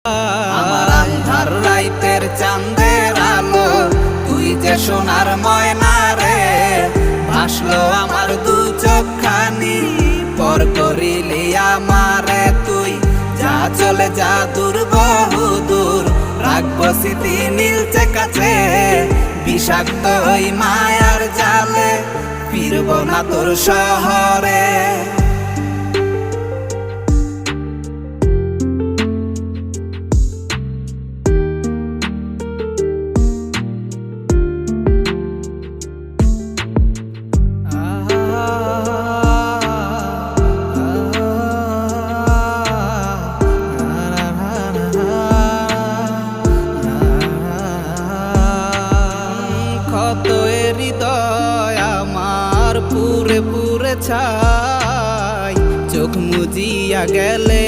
আমার আন্ধার রাইতের চাঁদের আলো, তুই যে সোনার ময়না রে। ভাসলো আমার দু চোখখানি, পর করিলি আমারে তুই। যা চলে যা দূর বহু দূর, রাখবো স্মৃতি নীলচে কাছে। বিষাক্ত ওই মায়ার জালে, ফিরবো না তোর শহরে। ক্ষত হৃদয় আমার পুরে পুরে ছাই, চোখ মুজিয়া গেলে